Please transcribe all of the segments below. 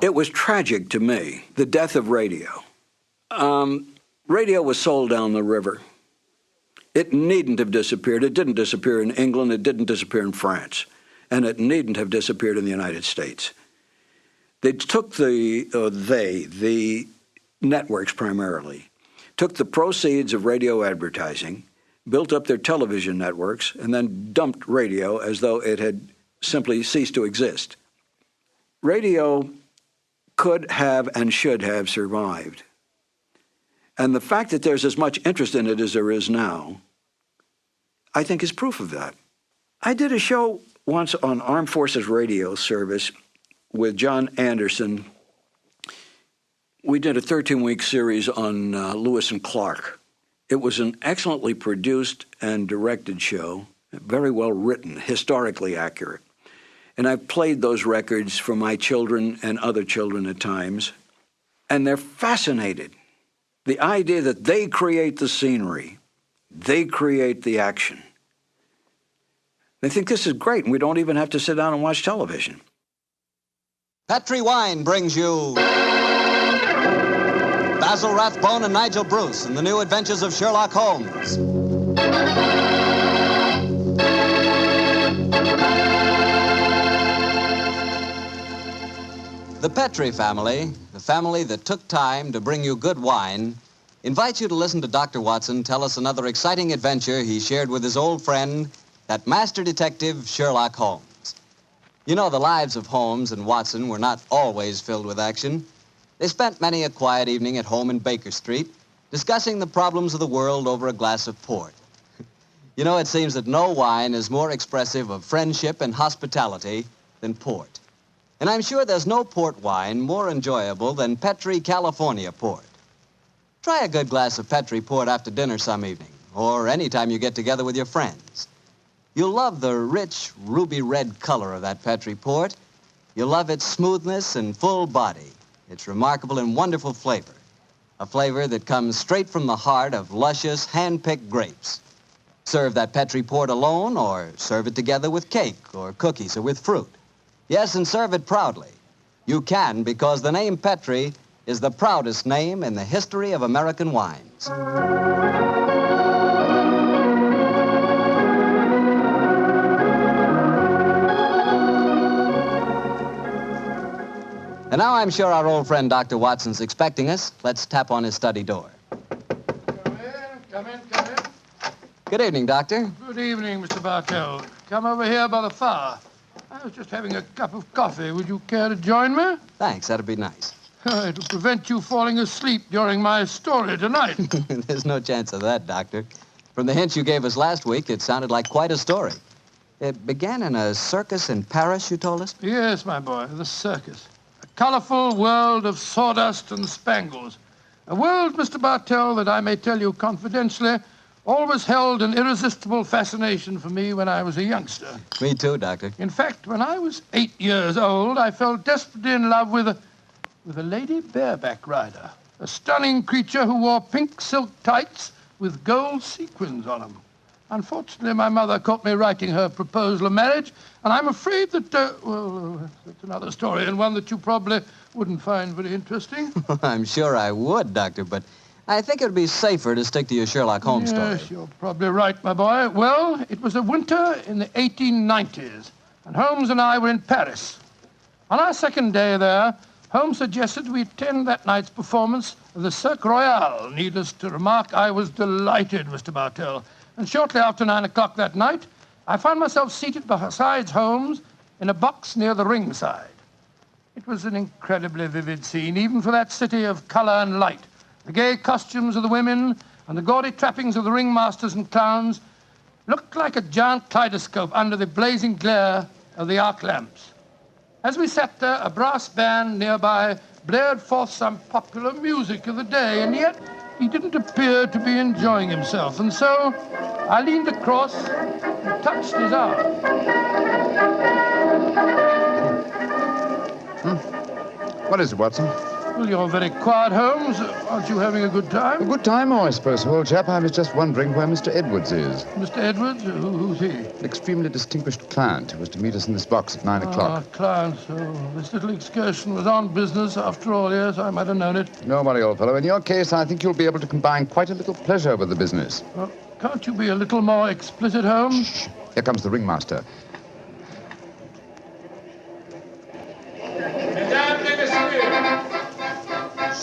It was tragic to me, the death of radio. Radio was sold down the river. It needn't have disappeared. It didn't disappear in England. It didn't disappear in France. And it needn't have disappeared in the United States. They took the networks primarily, took the proceeds of radio advertising, built up their television networks, and then dumped radio as though it had simply ceased to exist. Radio could have and should have survived. And the fact that there's as much interest in it as there is now, I think is proof of that. I did a show once on Armed Forces Radio service with John Anderson. We did a 13-week series on Lewis and Clark. It was an excellently produced and directed show, very well written, historically accurate. And I've played those records for my children and other children at times, and they're fascinated. The idea that they create the scenery, they create the action. They think this is great, and we don't even have to sit down and watch television. Petri Wine brings you Basil Rathbone and Nigel Bruce in the new adventures of Sherlock Holmes. The Petri family, the family that took time to bring you good wine, invites you to listen to Dr. Watson tell us another exciting adventure he shared with his old friend, that master detective, Sherlock Holmes. You know, the lives of Holmes and Watson were not always filled with action. They spent many a quiet evening at home in Baker Street, discussing the problems of the world over a glass of port. You know, it seems that no wine is more expressive of friendship and hospitality than port. And I'm sure there's no port wine more enjoyable than Petri California port. Try a good glass of Petri port after dinner some evening, or any time you get together with your friends. You'll love the rich, ruby red color of that Petri port. You'll love its smoothness and full body, its remarkable and wonderful flavor, a flavor that comes straight from the heart of luscious, hand-picked grapes. Serve that Petri port alone, or serve it together with cake or cookies or with fruit. Yes, and serve it proudly. You can, because the name Petri is the proudest name in the history of American wines. And now I'm sure our old friend Dr. Watson's expecting us. Let's tap on his study door. Come in. Good evening, Doctor. Good evening, Mr. Bartell. Come over here by the fire. I was just having a cup of coffee. Would you care to join me? Thanks, that'd be nice. It'll prevent you falling asleep during my story tonight. There's no chance of that, Doctor. From the hints you gave us last week, it sounded like quite a story. It began in a circus in Paris, you told us? Yes, my boy, the circus. A colorful world of sawdust and spangles. A world, Mr. Bartell, that I may tell you confidentially, always held an irresistible fascination for me when I was a youngster. Me too, Doctor. In fact, when I was 8 years old, I fell desperately in love with a lady bareback rider, a stunning creature who wore pink silk tights with gold sequins on them. Unfortunately, my mother caught me writing her proposal of marriage, and I'm afraid that, that's another story, and one that you probably wouldn't find very interesting. I'm sure I would, Doctor, but I think it would be safer to stick to your Sherlock Holmes story. Yes, you're probably right, my boy. Well, it was a winter in the 1890s, and Holmes and I were in Paris. On our second day there, Holmes suggested we attend that night's performance of the Cirque Royale. Needless to remark, I was delighted, Mr. Bartell. And shortly after 9 o'clock that night, I found myself seated beside Holmes in a box near the ringside. It was an incredibly vivid scene, even for that city of color and light. The gay costumes of the women and the gaudy trappings of the ringmasters and clowns looked like a giant kaleidoscope under the blazing glare of the arc lamps. As we sat there, a brass band nearby blared forth some popular music of the day, and yet he didn't appear to be enjoying himself. And so I leaned across and touched his arm. What is it, Watson? Well, you're very quiet, Holmes. Aren't you having a good time? A good time, I suppose, old chap. I was just wondering where Mr. Edwards is. Mr. Edwards? Who's he? An extremely distinguished client who was to meet us in this box at 9 o'clock. Client. So this little excursion was on business after all. Yes, I might have known it. Don't worry, old fellow. In your case, I think you'll be able to combine quite a little pleasure with the business. Well, can't you be a little more explicit, Holmes? Shh. Here comes the ringmaster. Mesdames et messieurs,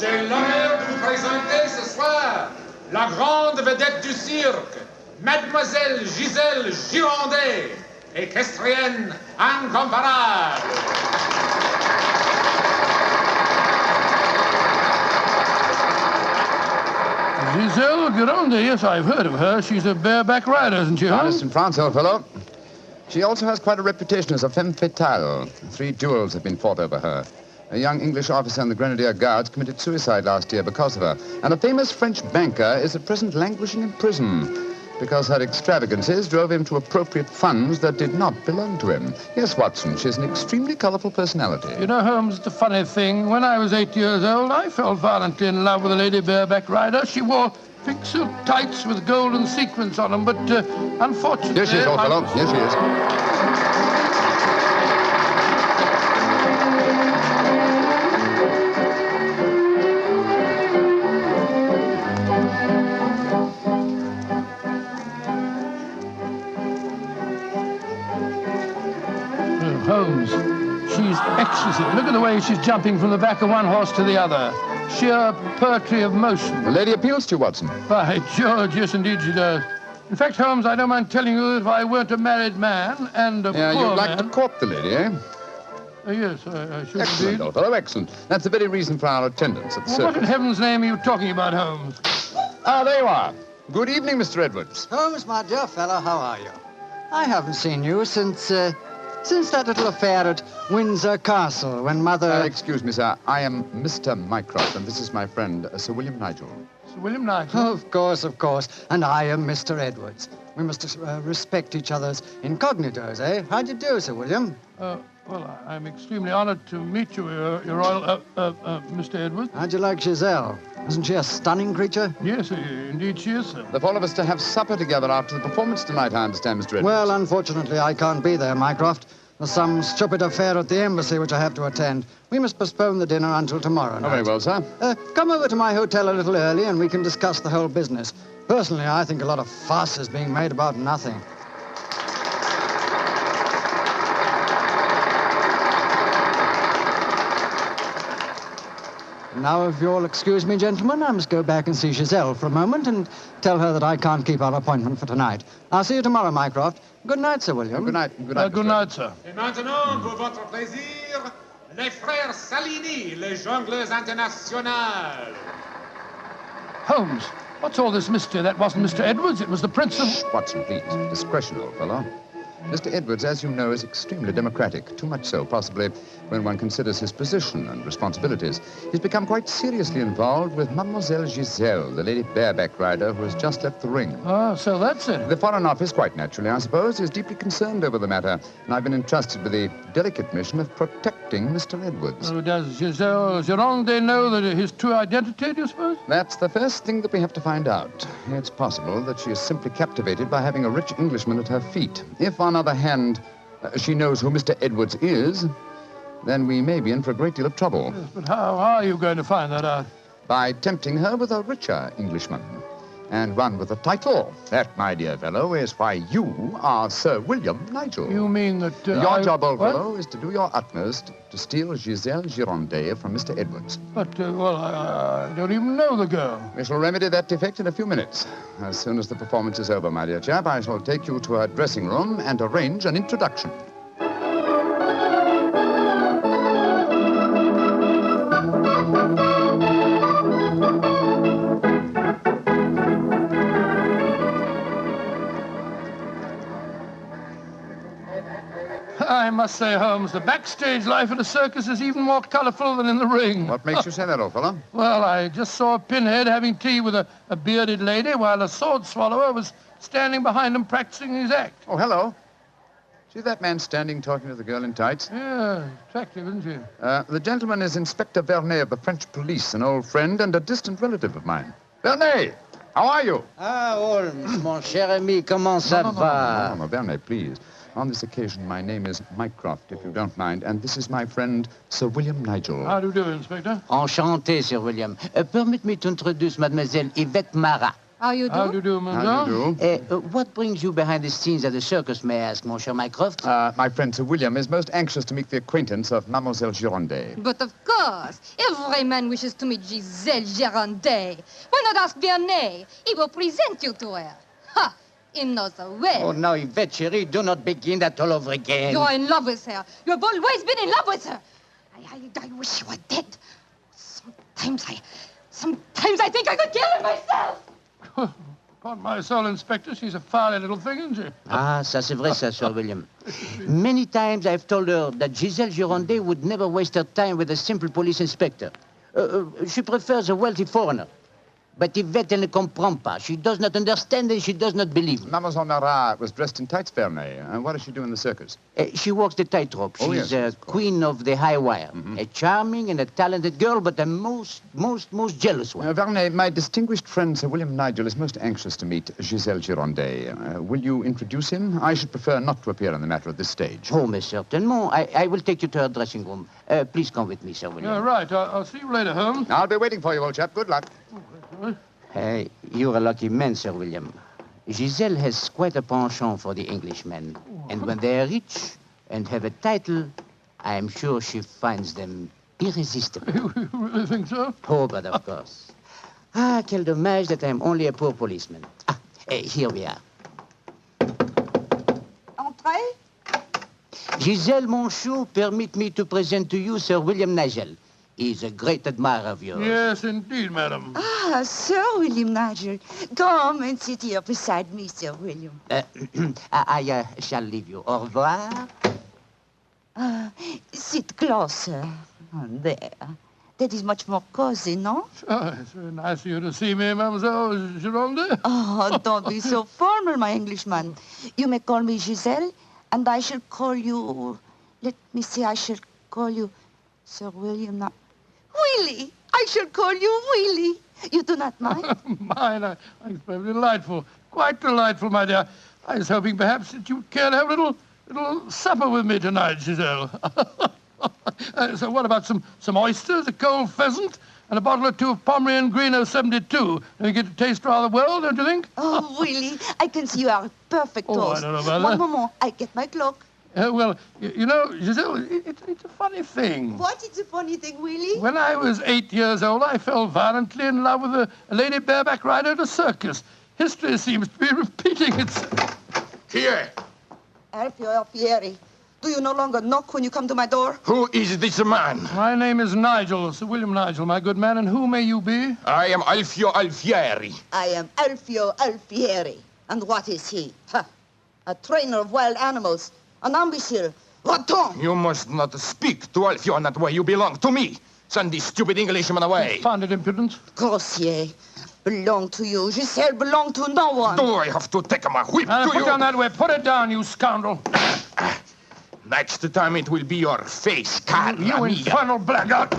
j'ai l'honneur de vous présenter ce soir la grande vedette du cirque, Mademoiselle Gisèle Girondet, équestrienne incomparable. Giselle Gironde, yes, I've heard of her. She's a bareback rider, isn't she, Holmes? Honest in France, old fellow. She also has quite a reputation as a femme fatale. 3 duels have been fought over her. A young English officer in the Grenadier Guards committed suicide last year because of her. And a famous French banker is at present languishing in prison because her extravagances drove him to appropriate funds that did not belong to him. Yes, Watson, she's an extremely colorful personality. You know, Holmes, it's a funny thing. When I was 8 years old, I fell violently in love with a lady bareback rider. She wore thick silk tights with golden sequins on them, but unfortunately... Here she is, old fellow. Here she is. Holmes, she's exquisite. Look at the way she's jumping from the back of one horse to the other. Sheer poetry of motion. The lady appeals to you, Watson. By George, yes, indeed she does. In fact, Holmes, I don't mind telling you that if I weren't a married man and a poor you'd like man... to court the lady, eh? Yes, I should Excellent, indeed. old fellow, excellent. That's the very reason for our attendance at the Well, what in circus. heaven's name are you talking about, Holmes? Ah, there you are. Good evening, Mr. Edwards. Holmes, my dear fellow, how are you? I haven't seen you since that little affair at Windsor Castle when Mother... Excuse me, sir. I am Mr. Mycroft, and this is my friend, Sir William Nigel. Sir William Nigel? Of course. And I am Mr. Edwards. We must respect each other's incognitos, eh? How'd you do, Sir William? Well, I'm extremely honored to meet you, Your Royal... Mr. Edwards. How'd you like Giselle? Isn't she a stunning creature? Yes, indeed she is, sir. The four of us to have supper together after the performance tonight, I understand, Mr. Edwards. Well, unfortunately, I can't be there, Mycroft. There's some stupid affair at the embassy which I have to attend. We must postpone the dinner until tomorrow night. Oh, very well, sir. Come over to my hotel a little early and we can discuss the whole business. Personally, I think a lot of fuss is being made about nothing. Now, if you'll excuse me, gentlemen, I must go back and see Giselle for a moment and tell her that I can't keep our appointment for tonight. I'll see you tomorrow, Mycroft. Good night, Sir William. Good night. Good night, Good night, sir. Et maintenant, pour votre plaisir, les frères Salini, les jongleurs internationaux. Holmes, what's all this mystery? That wasn't Mr. Edwards, it was the Prince of... Watson, please. Discretion, old fellow. Mr. Edwards, as you know, is extremely democratic. Too much so, possibly, when one considers his position and responsibilities. He's become quite seriously involved with Mademoiselle Giselle, the lady bareback rider who has just left the ring. Oh, so that's it. The Foreign Office, quite naturally, I suppose, is deeply concerned over the matter, and I've been entrusted with the delicate mission of protecting Mr. Edwards. Does Giselle Gironde know that his true identity, do you suppose? That's the first thing that we have to find out. It's possible that she is simply captivated by having a rich Englishman at her feet. If, on the other hand, she knows who Mr. Edwards is, then we may be in for a great deal of trouble. Yes, but how are you going to find that out? By tempting her with a richer Englishman, and one with a title. That, my dear fellow, is why you are Sir William Nigel. You mean that... Your job, old fellow, is to do your utmost to steal Giselle Gironde from Mr. Edwards. But, I don't even know the girl. We shall remedy that defect in a few minutes. As soon as the performance is over, my dear chap, I shall take you to her dressing room and arrange an introduction. I must say, Holmes, the backstage life at a circus is even more colorful than in the ring. What makes you say that, old fellow? Well, I just saw a pinhead having tea with a bearded lady while a sword swallower was standing behind him practicing his act. Oh, hello. See that man standing talking to the girl in tights? Yeah, attractive, isn't she? The gentleman is Inspector Vernet of the French police, an old friend and a distant relative of mine. Vernet, how are you? Ah, Holmes, mon cher ami, comment ça va? No, Vernet, please. On this occasion, my name is Mycroft, if you don't mind, and this is my friend, Sir William Nigel. How do you do, Inspector? Enchanté, Sir William. Permit me to introduce Mademoiselle Yvette Marat. How you do? How do you do, How do you madame? do? What brings you behind the scenes at the circus, may I ask, mon cher Mycroft? My friend Sir William is most anxious to make the acquaintance of Mademoiselle Girondet. But of course, every man wishes to meet Giselle Girondet. Why not ask Vernet? He will present you to her. Ha! He knows her well. Oh, now, Yvette, chérie, do not begin that all over again. You're in love with her. You have always been in love with her. I wish you were dead. Sometimes I think I could kill her myself. Upon my soul, Inspector, she's a fiery little thing, isn't she? Ah, ça c'est vrai, ça, Sir William. Many times I've told her that Giselle Girondet would never waste her time with a simple police inspector. She prefers a wealthy foreigner. But Yvette ne comprend pas. She does not understand and she does not believe. Mademoiselle Marat was dressed in tights, Vernet. What does she do in the circus? She walks the tightrope. Oh, She's yes, of course. queen of the high wire. A charming and a talented girl, but a most jealous one. Vernet, my distinguished friend Sir William Nigel is most anxious to meet Giselle Girondet. Will you introduce him? I should prefer not to appear on the matter at this stage. Oh, mais certainement. I will take you to her dressing room. Please come with me, Sir William. Yeah, right. I'll see you later, Holmes. I'll be waiting for you, old chap. Good luck. You're a lucky man, Sir William. Giselle has quite a penchant for the Englishmen. And when they are rich and have a title, I am sure she finds them irresistible. You really think so? Oh, but of course. Ah, quel dommage that I'm only a poor policeman. Here we are. Entrez? Giselle, mon chou, permit me to present to you Sir William Nigel. He's a great admirer of yours. Yes, indeed, madam. Ah, Sir William Nigel. Come and sit here beside me, Sir William. I shall leave you. Au revoir. Sit closer. There. That is much more cozy, no? Oh, it's very nice of you to see me, Mademoiselle Gironde. Oh, don't be so formal, my Englishman. You may call me Giselle, and I shall call you... Let me see, I shall call you Sir William... Willie! I shall call you Willie. You do not mind? Mine, I think it's very delightful. Quite delightful, my dear. I was hoping perhaps that you'd care to have a little supper with me tonight, Giselle. So what about some oysters, a cold pheasant, and a bottle or two of Pomeranian Green 072? You get to taste rather well, don't you think? Oh, Willie, I can see you are a perfect Oh, toast. I don't know about One that. moment, I get my clock. Well, you know, Giselle, it's a funny thing. What is the funny thing, Willie? When I was 8 years old, I fell violently in love with a lady bareback rider at a circus. History seems to be repeating itself. Here. Alfieri, do you no longer knock when you come to my door? Who is this man? My name is Nigel, Sir William Nigel, my good man, and who may you be? I am Alfio Alfieri. I am Alfio Alfieri. And what is he? Ha! A trainer of wild animals. An imbecile. Va-t'en! You must not speak to Alfio in that way. You belong to me. Send this stupid Englishman away. Founded impudence. Grossier. Belong to you. Giselle belong to no one. Do I have to take my whip to Put you? down that way. Put it down, you scoundrel. Next time it will be your face, cara You mia. infernal blackguard.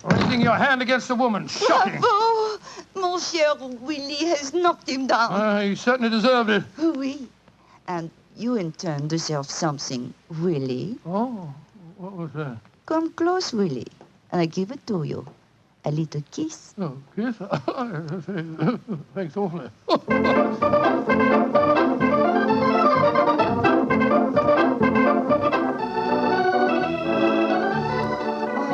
Raising your hand against a woman. Shocking. Bravo! Monsieur Willie has knocked him down. He certainly deserved it. Oui. And you in turn deserve something, Willie. Oh, what was that? Come close, Willie, and I give it to you. A little kiss. Oh, kiss? Thanks awfully.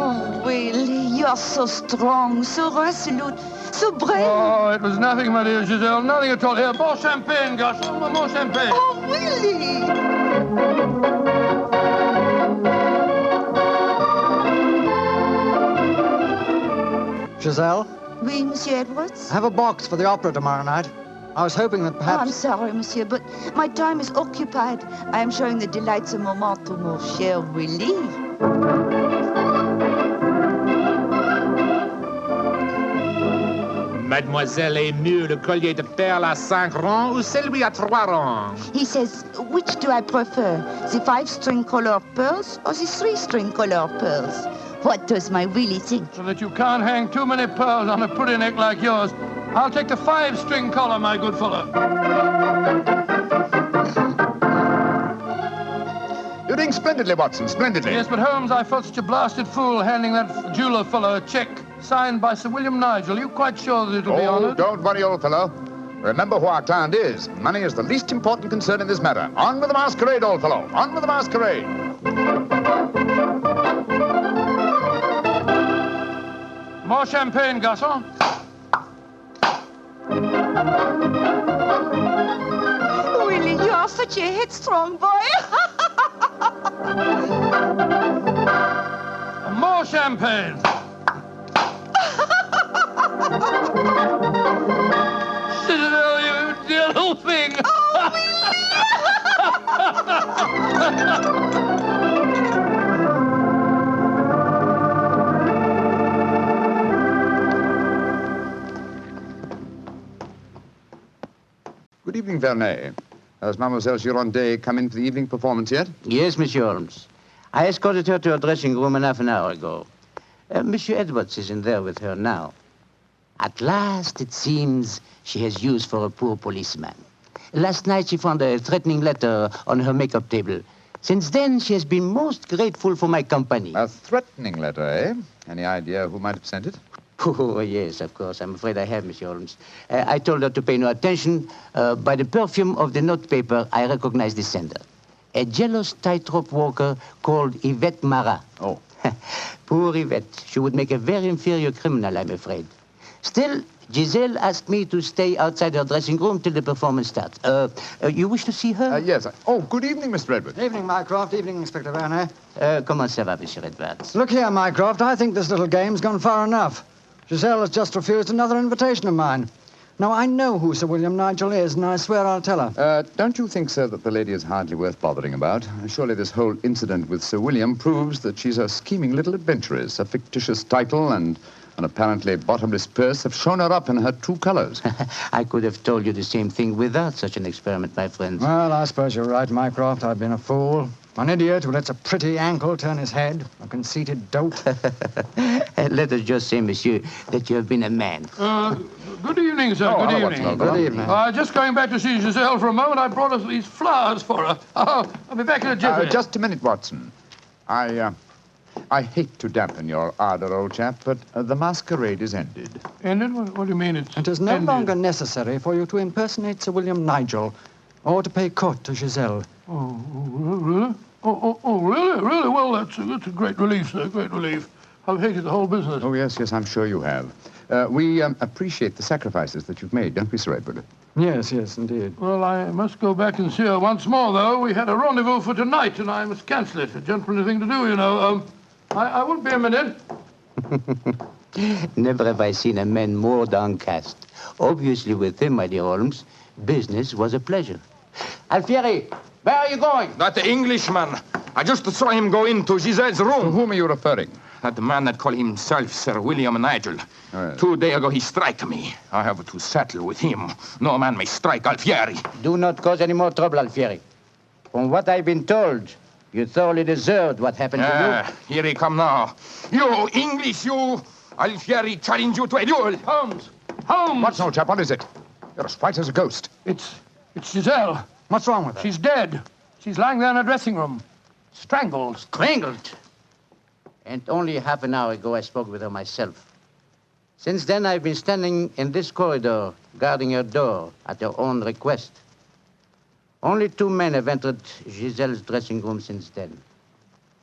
Oh, Willie, you are so strong, so resolute, so brave. Oh, it was nothing, my dear Giselle. Nothing at all. Here, more champagne, gosh. More champagne. Oh, Willie! Giselle, Oui, Monsieur Edwards? have a box for the opera tomorrow night. I was hoping that Oh, I'm perhaps... sorry, Monsieur, but my time is occupied. I am showing the delights of moment to mon cher Willie. Mademoiselle est mieux le collier de perles à 5 rangs ou celui à 3 rangs? He says, which do I prefer, the 5-string color pearls or the 3-string color pearls? What does my Willie think? So that you can't hang too many pearls on a pretty neck like yours. I'll take the 5-string collar, my good fellow. You're doing splendidly, Watson, splendidly. Yes, but Holmes, I felt such a blasted fool handing that jeweler fellow a check signed by Sir William Nigel. Are you quite sure that it'll be honoured? Don't worry, old fellow. Remember who our client is. Money is the least important concern in this matter. On with the masquerade, old fellow. On with the masquerade. More champagne, garçon. Willie, you are such a headstrong boy. More champagne. Oh, you dear little thing. Good evening, Vernet. Has Mademoiselle Girondet come in for the evening performance yet? Yes, Monsieur Holmes. I escorted her to her dressing room half an hour ago. Monsieur Edwards is in there with her now. At last, it seems, she has use for a poor policeman. Last night, she found a threatening letter on her makeup table. Since then, she has been most grateful for my company. A threatening letter, eh? Any idea who might have sent it? Oh, yes, of course. I'm afraid I have, Monsieur Holmes. I told her to pay no attention. By the perfume of the notepaper, I recognized the sender. A jealous tightrope walker called Yvette Marat. Oh. Poor Yvette. She would make a very inferior criminal, I'm afraid. Still, Giselle asked me to stay outside her dressing room till the performance starts. You wish to see her? Yes. Oh, good evening, Mr. Edwards. Evening, Mycroft. Evening, Inspector Vernet. Comment ça va, Monsieur Edwards? Look here, Mycroft. I think this little game's gone far enough. Giselle has just refused another invitation of mine. Now, I know who Sir William Nigel is, and I swear I'll tell her. Don't you think, sir, that the lady is hardly worth bothering about? Surely this whole incident with Sir William proves that she's a scheming little adventuress. A fictitious title and an apparently bottomless purse have shown her up in her true colors. I could have told you the same thing without such an experiment, my friend. Well, I suppose you're right, Mycroft. I've been a fool. An idiot who lets a pretty ankle turn his head. A conceited dope. Let us just say, monsieur, that you have been a man. Good evening, sir. Good evening. Good evening. Just going back to see Giselle for a moment, I brought us these flowers for her. Oh, I'll be back in a jiffy. Just a minute, Watson. I hate to dampen your ardor, old chap, but the masquerade is ended. Ended? What do you mean it's It is no ended? longer necessary for you to impersonate Sir William Nigel or to pay court to Giselle. Oh, really? Really? Really? Well, that's a great relief, sir. Great relief. I've hated the whole business. Oh, yes, I'm sure you have. We appreciate the sacrifices that you've made, don't we, Sir Edward? Yes, indeed. Well, I must go back and see her once more, though. We had a rendezvous for tonight, and I must cancel it. A gentlemanly thing to do, you know. I won't be a minute. Never have I seen a man more downcast. Obviously, with him, my dear Holmes, business was a pleasure. Alfieri, where are you going? That Englishman. I just saw him go into Giselle's room. To whom are you referring? That man that called himself Sir William Nigel. Oh, yes. 2 days ago, he struck me. I have to settle with him. No man may strike Alfieri. Do not cause any more trouble, Alfieri. From what I've been told, you thoroughly deserved what happened to you. Here he come now. You, English, you. Alfieri challenge you to a duel. Holmes! Watson, old chap, what is it? You're as white as a ghost. It's Giselle. What's wrong with her? She's dead. She's lying there in her dressing room. Strangled. Strangled. And only half an hour ago, I spoke with her myself. Since then, I've been standing in this corridor, guarding her door at her own request. Only 2 men have entered Giselle's dressing room since then.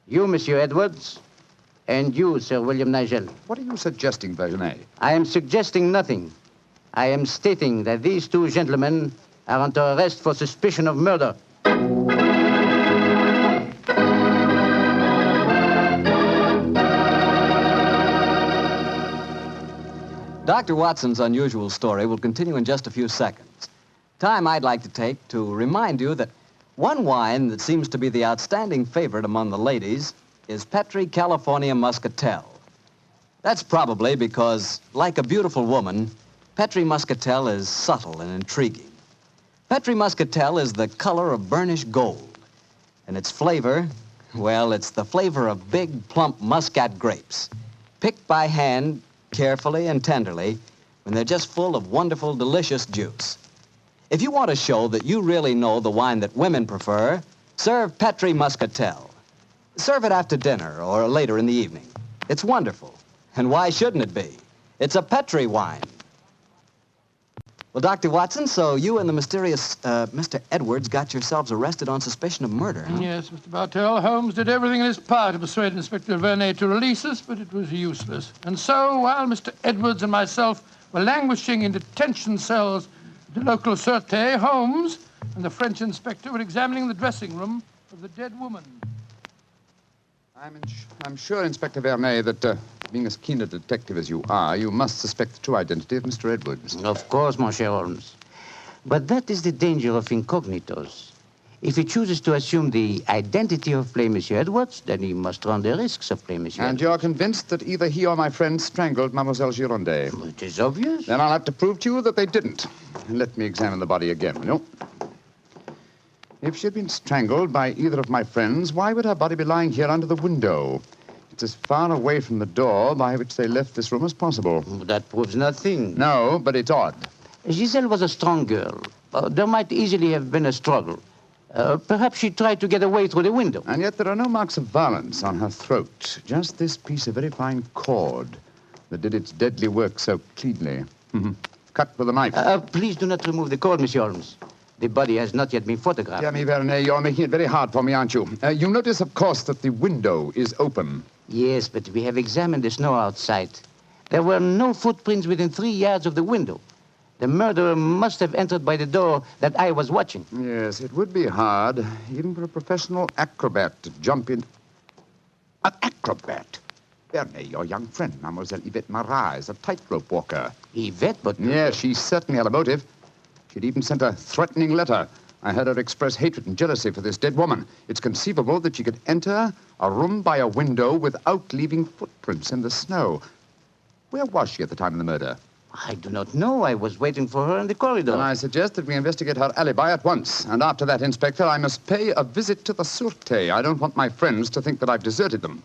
You, Monsieur Edwards, and you, Sir William Nigel. What are you suggesting, Vernet? I am suggesting nothing. I am stating that these 2 gentlemen are under arrest for suspicion of murder. Dr. Watson's unusual story will continue in just a few seconds. Time I'd like to take to remind you that one wine that seems to be the outstanding favorite among the ladies is Petri California Muscatel. That's probably because, like a beautiful woman, Petri Muscatel is subtle and intriguing. Petri Muscatel is the color of burnished gold. And its flavor, well, it's the flavor of big, plump Muscat grapes, picked by hand, carefully and tenderly, when they're just full of wonderful, delicious juice. If you want to show that you really know the wine that women prefer, serve Petri Muscatel. Serve it after dinner or later in the evening. It's wonderful. And why shouldn't it be? It's a Petri wine. Well, Dr. Watson, so you and the mysterious Mr. Edwards got yourselves arrested on suspicion of murder, huh? Yes, Mr. Bartell. Holmes did everything in his power to persuade Inspector Vernet to release us, but it was useless. And so, while Mr. Edwards and myself were languishing in detention cells at the local Sûreté, Holmes and the French inspector were examining the dressing room of the dead woman. I'm sure, Inspector Vernet, that being as keen a detective as you are, you must suspect the true identity of Mr. Edwards. Of course, Monsieur Holmes. But that is the danger of incognitos. If he chooses to assume the identity of plain Monsieur Edwards, then he must run the risks of plain Monsieur And Edwards. you're convinced that either he or my friend strangled Mademoiselle Girondet? It is obvious. Then I'll have to prove to you that they didn't. Let me examine the body again, will you? If she had been strangled by either of my friends, why would her body be lying here under the window? It's as far away from the door by which they left this room as possible. That proves nothing. No, but it's odd. Giselle was a strong girl. There might easily have been a struggle. Perhaps she tried to get away through the window. And yet there are no marks of violence on her throat. Just this piece of very fine cord that did its deadly work so cleanly. Cut with a knife. Please do not remove the cord, Monsieur Holmes. The body has not yet been photographed. Dear me, Vernet, you're making it very hard for me, aren't you? You notice, of course, that the window is open. Yes, but we have examined the snow outside. There were no footprints within 3 yards of the window. The murderer must have entered by the door that I was watching. Yes, it would be hard, even for a professional acrobat to jump in. An acrobat? Vernet, your young friend, Mademoiselle Yvette Marat, is a tightrope walker. Yvette, but... Yes, she certainly had a motive. She'd even sent a threatening letter. I heard her express hatred and jealousy for this dead woman. It's conceivable that she could enter a room by a window without leaving footprints in the snow. Where was she at the time of the murder? I do not know. I was waiting for her in the corridor. Then I suggest that we investigate her alibi at once. And after that, Inspector, I must pay a visit to the Sûreté. I don't want my friends to think that I've deserted them.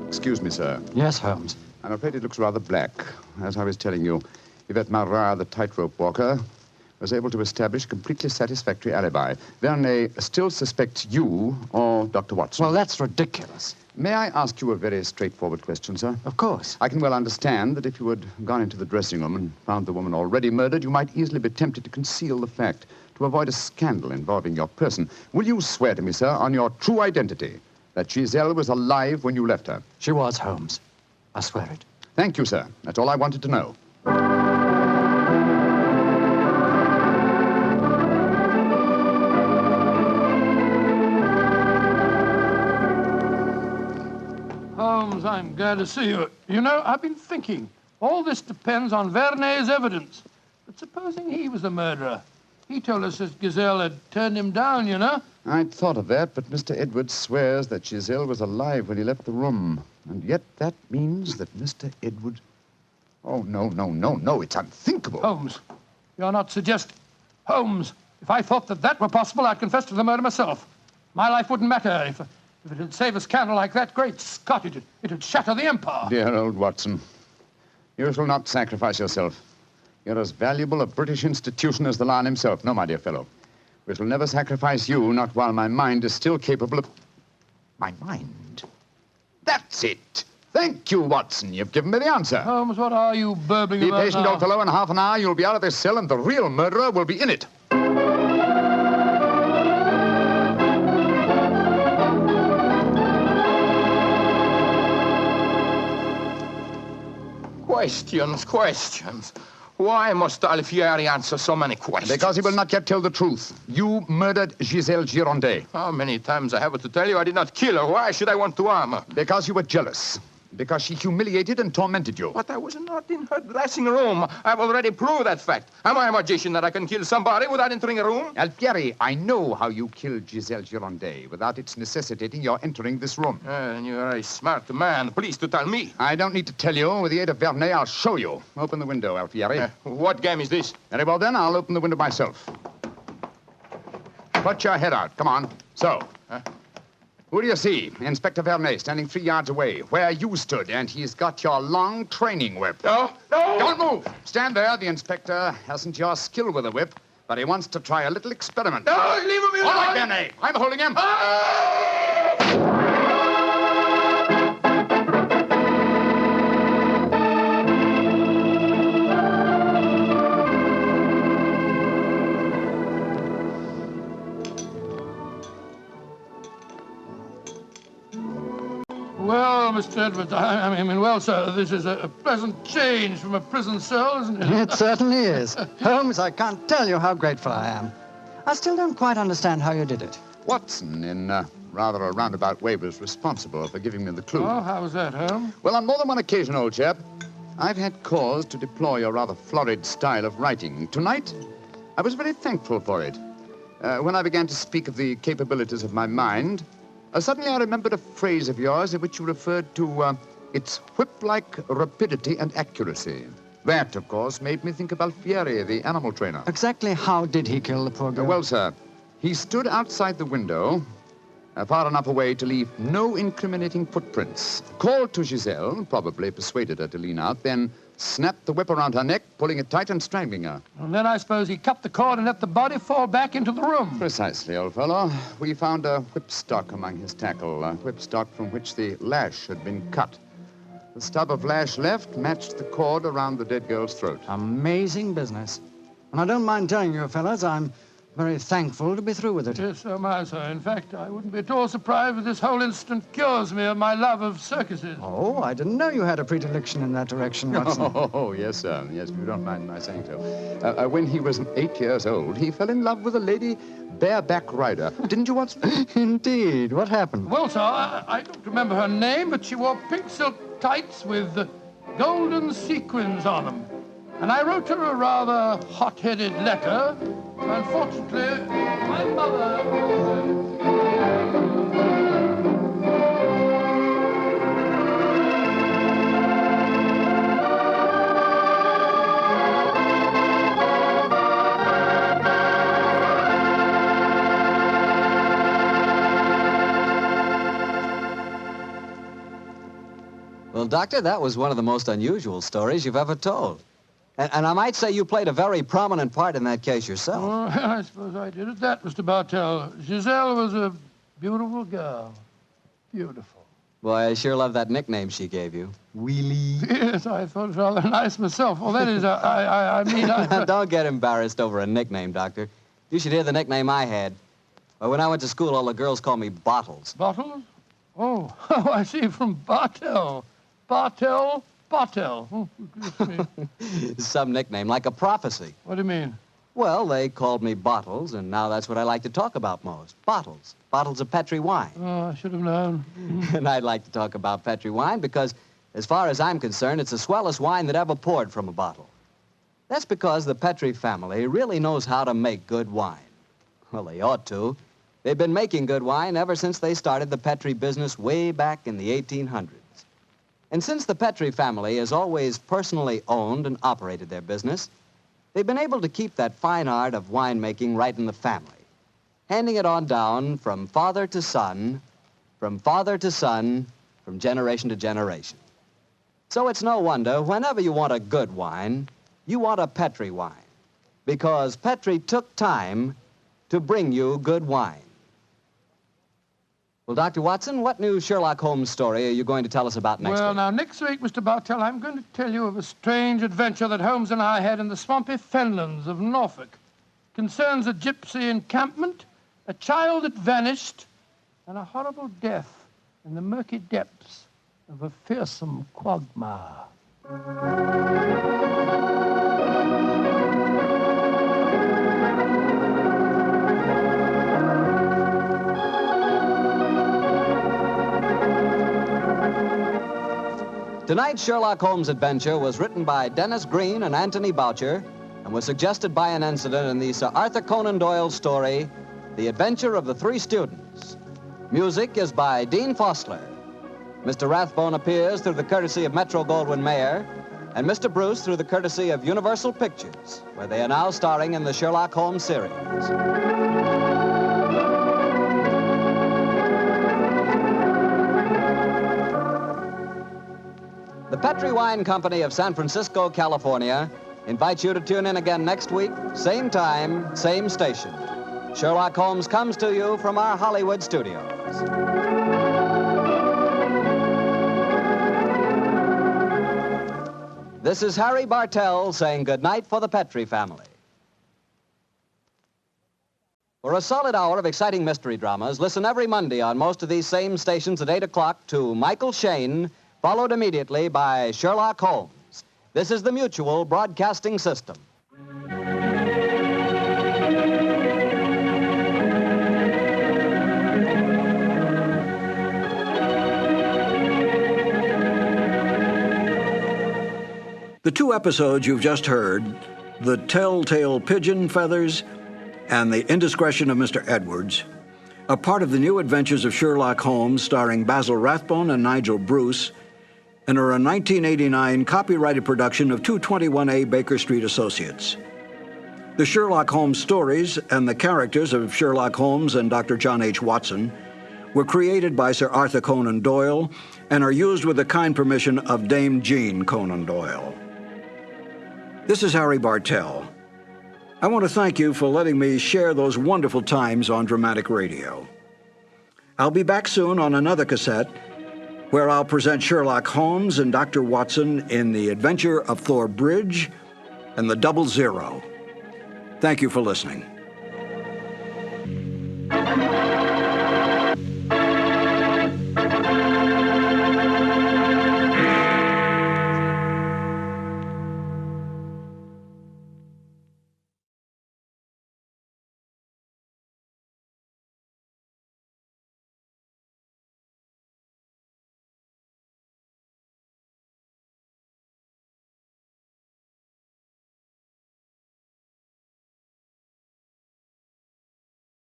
Excuse me, sir. Yes, Holmes. I'm afraid it looks rather black. As I was telling you, Yvette Marat, the tightrope walker, was able to establish a completely satisfactory alibi. Vernet still suspects you or Dr. Watson. Well, that's ridiculous. May I ask you a very straightforward question, sir? Of course. I can well understand that if you had gone into the dressing room and found the woman already murdered, you might easily be tempted to conceal the fact, to avoid a scandal involving your person. Will you swear to me, sir, on your true identity, that Giselle was alive when you left her? She was, Holmes. I swear it. Thank you, sir. That's all I wanted to know. Holmes, I'm glad to see you. You know, I've been thinking. All this depends on Vernet's evidence. But supposing he was the murderer? He told us that Giselle had turned him down, you know. I'd thought of that, but Mr. Edwards swears that Giselle was alive when he left the room. And yet that means that Mr. Edwards... Oh, no, it's unthinkable. Holmes, you're not suggesting... Holmes, if I thought that that were possible, I'd confess to the murder myself. My life wouldn't matter if it had saved a scandal like that. Great Scott, it'd shatter the empire. Dear old Watson, you shall not sacrifice yourself. You're as valuable a British institution as the Lion himself. No, my dear fellow. We shall never sacrifice you, not while my mind is still capable of... My mind? That's it. Thank you, Watson. You've given me the answer. Holmes, what are you burbling Be about patient, now? old fellow. In half an hour, you'll be out of this cell, and the real murderer will be in it. Questions. Why must Alfieri answer so many questions? Because he will not yet tell the truth. You murdered Giselle Girondet. How many times I have to tell you I did not kill her? Why should I want to harm her? Because you were jealous. Because she humiliated and tormented you. But I was not in her dressing room. I've already proved that fact. Am I a magician that I can kill somebody without entering a room? Alfieri, I know how you killed Giselle Girondet without its necessitating your entering this room. And you're a smart man. Please to tell me. I don't need to tell you. With the aid of Vernet, I'll show you. Open the window, Alfieri. What game is this? Very well, then. I'll open the window myself. Put your head out. Come on. So. Who do you see? Inspector Vernet, standing 3 yards away, where you stood, and he's got your long training whip. No. Don't move. Stand there. The inspector hasn't your skill with a whip, but he wants to try a little experiment. No, leave me alone. All right, Vernet. I'm holding him. Well, Mr. Edwards, I mean, well, sir, this is a pleasant change from a prison cell, isn't it? It certainly is. Holmes, I can't tell you how grateful I am. I still don't quite understand how you did it. Watson, in rather a roundabout way, was responsible for giving me the clue. Oh, how was that, Holmes? Well, on more than one occasion, old chap, I've had cause to deplore your rather florid style of writing. Tonight, I was very thankful for it. When I began to speak of the capabilities of my mind, suddenly I remembered a phrase of yours in which you referred to its whip-like rapidity and accuracy. That, of course, made me think of Alfieri, the animal trainer. Exactly how did he kill the poor girl? Well, sir, he stood outside the window, far enough away to leave no incriminating footprints. Called to Giselle, probably persuaded her to lean out, then snapped the whip around her neck, pulling it tight and strangling her. And then I suppose he cut the cord and let the body fall back into the room. Precisely, old fellow. We found a whipstock among his tackle, a whipstock from which the lash had been cut. The stub of lash left matched the cord around the dead girl's throat. Amazing business. And I don't mind telling you, fellas, I'm very thankful to be through with it. Yes, so am I, sir. In fact, I wouldn't be at all surprised if this whole incident cures me of my love of circuses. Oh, I didn't know you had a predilection in that direction, Watson. Oh, yes, sir. Yes, if you don't mind my saying so. When he was 8 years old, he fell in love with a lady bareback rider. Didn't you, Watson? Indeed. What happened? Well, sir, I don't remember her name, but she wore pink silk tights with golden sequins on them. And I wrote her a rather hot-headed letter. Unfortunately, my mother... Well, Doctor, that was one of the most unusual stories you've ever told. And I might say you played a very prominent part in that case yourself. Oh, I suppose I did at that, Mr. Bartell. Giselle was a beautiful girl. Beautiful. Boy, I sure love that nickname she gave you. Wheelie. Yes, I thought it rather nice myself. Well, that is, I mean... Don't get embarrassed over a nickname, Doctor. You should hear the nickname I had. Well, when I went to school, all the girls called me Bottles. Bottles? Oh, I see, from Bartell. Bartell? Oh, Some nickname, like a prophecy. What do you mean? Well, they called me Bottles, and now that's what I like to talk about most. Bottles. Bottles of Petri wine. Oh, I should have known. And I'd like to talk about Petri wine because, as far as I'm concerned, it's the swellest wine that ever poured from a bottle. That's because the Petri family really knows how to make good wine. Well, they ought to. They've been making good wine ever since they started the Petri business way back in the 1800s. And since the Petri family has always personally owned and operated their business, they've been able to keep that fine art of winemaking right in the family, handing it on down from father to son, from generation to generation. So it's no wonder whenever you want a good wine, you want a Petri wine, because Petri took time to bring you good wine. Well, Dr. Watson, what new Sherlock Holmes story are you going to tell us about next week? Well, now, next week, Mr. Bartell, I'm going to tell you of a strange adventure that Holmes and I had in the swampy fenlands of Norfolk. It concerns a gypsy encampment, a child that vanished, and a horrible death in the murky depths of a fearsome quagmire. Tonight's Sherlock Holmes adventure was written by Dennis Green and Anthony Boucher and was suggested by an incident in the Sir Arthur Conan Doyle story, The Adventure of the Three Students. Music is by Dean Fossler. Mr. Rathbone appears through the courtesy of Metro-Goldwyn-Mayer, and Mr. Bruce through the courtesy of Universal Pictures, where they are now starring in the Sherlock Holmes series. The Petri Wine Company of San Francisco, California, invites you to tune in again next week, same time, same station. Sherlock Holmes comes to you from our Hollywood studios. This is Harry Bartell saying goodnight for the Petri family. For a solid hour of exciting mystery dramas, listen every Monday on most of these same stations at 8 o'clock to Michael Shayne, followed immediately by Sherlock Holmes. This is the Mutual Broadcasting System. The two episodes you've just heard, The Telltale Pigeon Feathers and The Indiscretion of Mr. Edwards, are part of the new adventures of Sherlock Holmes starring Basil Rathbone and Nigel Bruce, and are a 1989 copyrighted production of 221A Baker Street Associates. The Sherlock Holmes stories and the characters of Sherlock Holmes and Dr. John H. Watson were created by Sir Arthur Conan Doyle and are used with the kind permission of Dame Jean Conan Doyle. This is Harry Bartell. I want to thank you for letting me share those wonderful times on dramatic radio. I'll be back soon on another cassette where I'll present Sherlock Holmes and Dr. Watson in The Adventure of Thor Bridge and The Double Zero. Thank you for listening.